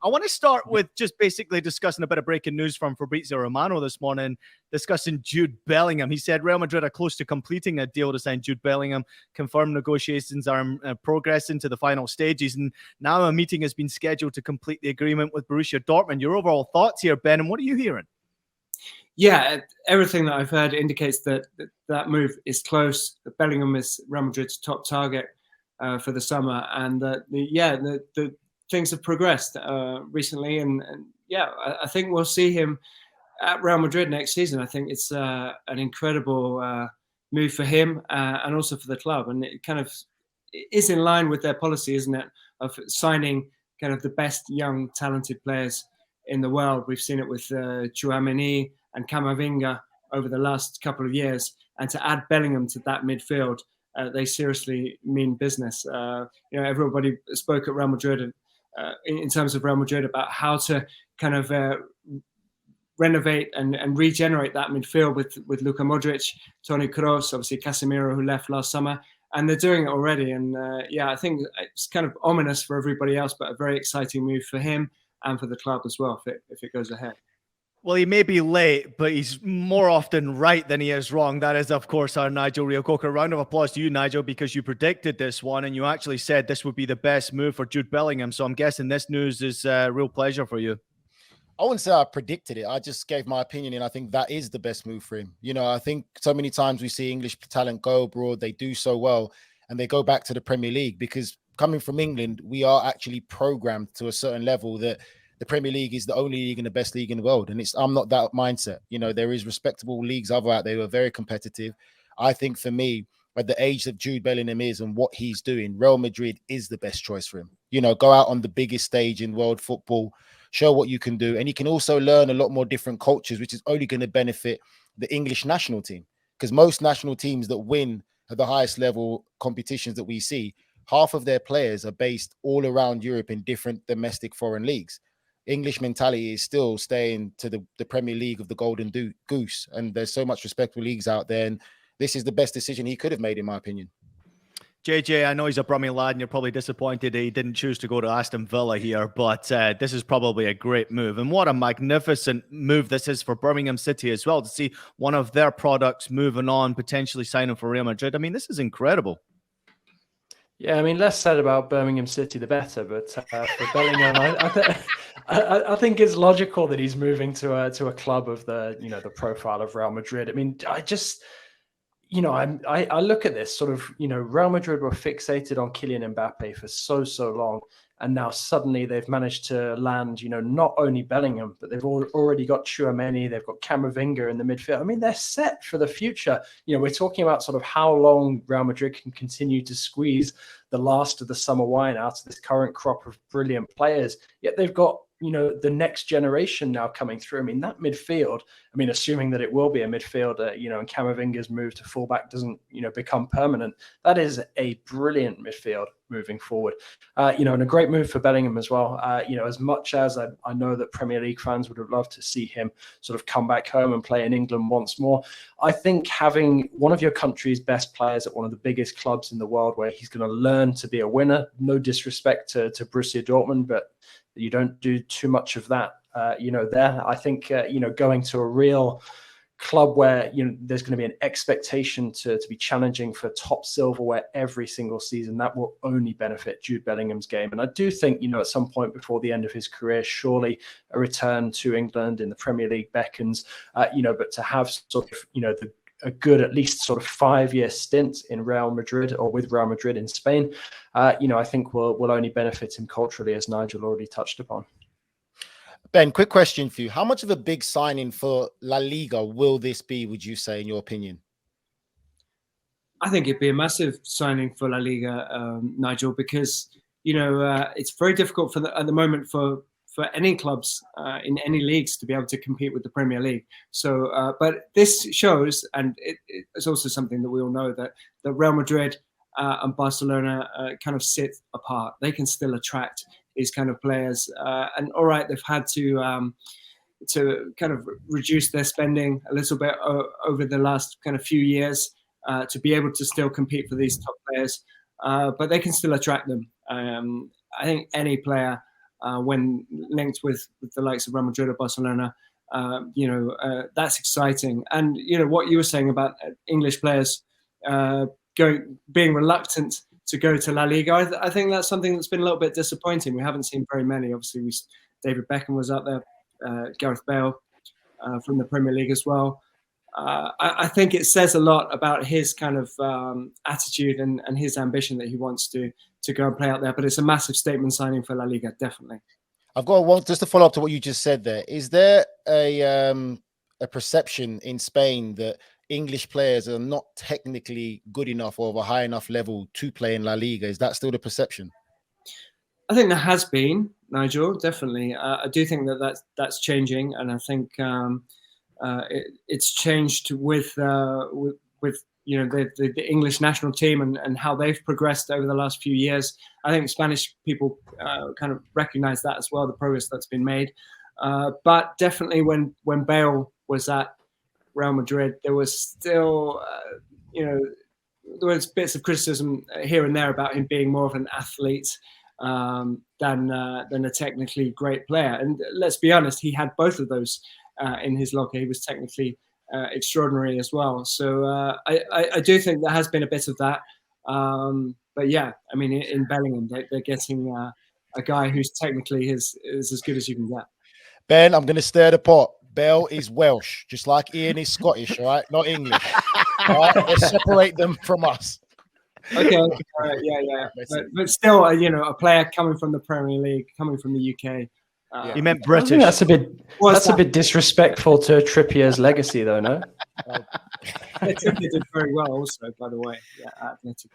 I want to start with just basically discussing a bit of breaking news from Fabrizio Romano this morning, discussing Jude Bellingham. He said Real Madrid are close to completing a deal to sign Jude Bellingham, confirmed negotiations are progressing to the final stages, and now a meeting has been scheduled to complete the agreement with Borussia Dortmund. Your overall thoughts here, Ben, and what are you hearing? Yeah, everything that I've heard indicates that move is close. Bellingham is Real Madrid's top target for the summer, and the things have progressed recently, and I think we'll see him at Real Madrid next season. I think it's an incredible move for him and also for the club, and it kind of is in line with their policy, isn't it, of signing kind of the best young talented players in the world. We've seen it with Tchouaméni and Camavinga over the last couple of years, and to add Bellingham to that midfield, they seriously mean business. Everybody spoke at Real Madrid in terms of Real Madrid about how to kind of renovate and regenerate that midfield with Luka Modric, Toni Kroos, obviously Casemiro, who left last summer, and they're doing it already. And I think it's kind of ominous for everybody else, but a very exciting move for him and for the club as well if it goes ahead. Well, he may be late, but he's more often right than he is wrong. That is, of course, our Nigel Reo-Coker. Round of applause to you, Nigel, because you predicted this one and you actually said this would be the best move for Jude Bellingham. So I'm guessing this news is a real pleasure for you. I wouldn't say I predicted it. I just gave my opinion, and I think that is the best move for him. I think so many times we see English talent go abroad, they do so well, and they go back to the Premier League because coming from England, we are actually programmed to a certain level that the Premier League is the only league and the best league in the world. And I'm not that mindset. There is respectable leagues out there who are very competitive. I think for me, at the age that Jude Bellingham is and what he's doing, Real Madrid is the best choice for him. Go out on the biggest stage in world football, show what you can do. And you can also learn a lot more different cultures, which is only going to benefit the English national team. Because most national teams that win at the highest level competitions that we see, half of their players are based all around Europe in different domestic foreign leagues. English mentality is still staying to the Premier League of the Golden Goose. And there's so much respectful leagues out there. And this is the best decision he could have made, in my opinion. JJ, I know he's a Brummie lad and you're probably disappointed he didn't choose to go to Aston Villa here, but this is probably a great move. And what a magnificent move this is for Birmingham City as well, to see one of their products moving on, potentially signing for Real Madrid. I mean, this is incredible. Yeah, I mean, less said about Birmingham City, the better. But for Bellingham, I think it's logical that he's moving to a club of the profile of Real Madrid. I mean, I look at this sort of, Real Madrid were fixated on Kylian Mbappe for so long. And now suddenly they've managed to land, not only Bellingham, but they've already got Tchouaméni, they've got Camavinga in the midfield. I mean, they're set for the future. We're talking about sort of how long Real Madrid can continue to squeeze the last of the summer wine out of this current crop of brilliant players. Yet they've got, the next generation now coming through. I mean, that midfield, assuming that it will be a midfielder, and Camavinga's move to fullback doesn't, become permanent. That is a brilliant midfield moving forward. And a great move for Bellingham as well. As much as I know that Premier League fans would have loved to see him sort of come back home and play in England once more, I think having one of your country's best players at one of the biggest clubs in the world where he's going to learn to be a winner, no disrespect to Borussia Dortmund, but you don't do too much of that, there. I think, going to a real club where, there's going to be an expectation to be challenging for top silverware every single season, that will only benefit Jude Bellingham's game. And I do think, at some point before the end of his career, surely a return to England in the Premier League beckons, but to have sort of, a good, at least sort of 5-year stint in Real Madrid or with Real Madrid in Spain, I think will only benefit him culturally, as Nigel already touched upon. Ben, quick question for you. How much of a big signing for La Liga will this be, would you say, in your opinion? I think it'd be a massive signing for La Liga, Nigel, because, it's very difficult at the moment for any clubs in any leagues to be able to compete with the Premier League. So, but this shows, and it's also something that we all know, that Real Madrid and Barcelona kind of sit apart. They can still attract these kind of players. And all right, they've had to kind of reduce their spending a little bit over the last kind of few years to be able to still compete for these top players. But they can still attract them. I think any player when linked with the likes of Real Madrid or Barcelona. That's exciting. And what you were saying about English players being reluctant to go to La Liga, I think that's something that's been a little bit disappointing. We haven't seen very many. Obviously, David Beckham was out there, Gareth Bale from the Premier League as well. I think it says a lot about his kind of attitude and his ambition that he wants to go and play out there. But it's a massive statement signing for La Liga, definitely. I've got one just to follow up to what you just said there. Is there a perception in Spain that English players are not technically good enough or of a high enough level to play in La Liga? Is that still the perception? I think there has been, Nigel, definitely. I do think that's changing, and I think it's changed with the English national team and how they've progressed over the last few years. I think Spanish people kind of recognize that as well, the progress that's been made. But definitely when Bale was at Real Madrid, there was still, there was bits of criticism here and there about him being more of an athlete than a technically great player. And let's be honest, he had both of those in his locker. He was technically extraordinary as well. So I do think there has been a bit of that. But yeah, I mean, in Bellingham, they're getting a guy who's technically is as good as you can get. Ben, I'm going to stir the pot. Bale is Welsh, just like Ian is Scottish, all right? Not English. All right? Let's separate them from us. Okay, yeah. But still, a player coming from the Premier League, coming from the UK. He meant British. That's a bit disrespectful to Trippier's legacy, though, no? Trippier did very well, also, by the way. Yeah, Atletico.